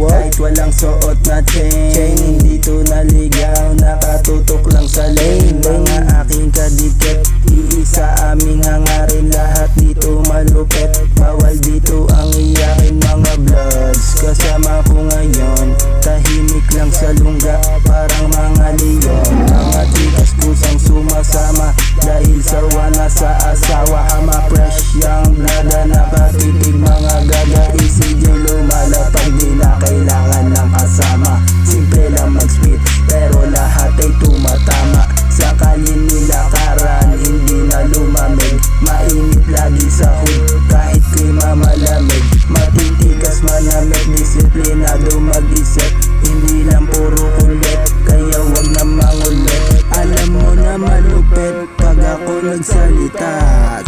Kahit walang suot na chain, hindi to naligaw, nakatutok lang sa lane. Mga aking kadikit, iisa aming hangarin, lahat dito malupit. Bawal dito ang iyakin mga vlogs. Kasama ko ngayon, tahimik lang sa lungga, parang mga leon. Mga tikas kusang sumasama, dahil sawa na sa asawa. Ama fresh young blood, nakatitig mga gaga. ECJ lumalapag, di na kailangan ng kasama. Simple lang mag-spit, pero lahat ay tumatama. Sa kalin nilakaran, hindi na lumamig. Mainit lagi sa hood, kahit klima malamig. Matitikas manamit, disiplinado mag-isip. Hindi lang puro kulit, kaya wag na mangulit. Alam mo na malupit pag ako nagsalita.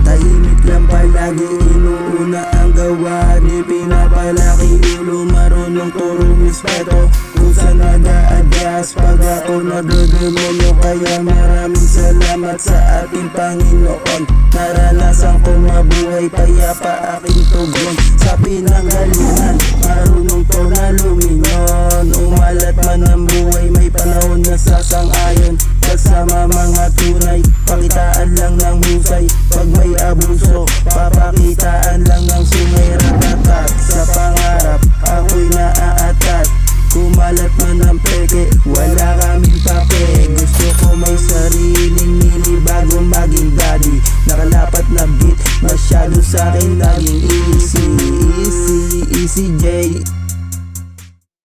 Tahimik lang palagi, inuuna ang gawa. Di pinapalaki ulo, marunong turong respeto. Kusa nag-a-adjust pag ako nagdedemonyo. Kaya maraming salamat sa ating Panginoon. Naranasan ko mabuhay, payapa aking tugon. Sa pinanggalingan, marunong to na lumingon. Umalat man ang buhay, may panahon na sasang-ayon. Kasama mga tunay, pakitaan lang ng husay. Pag may abuso, papakitaan lang ng sungay. Ratatat sa pangarap, ako'y naaatat. Kumalat man ang peke, wala kaming pape. Gusto ko may sariling mili bago maging daddy. Nakalapat na beat, masyado sa'kin naging easy, easy, easy J.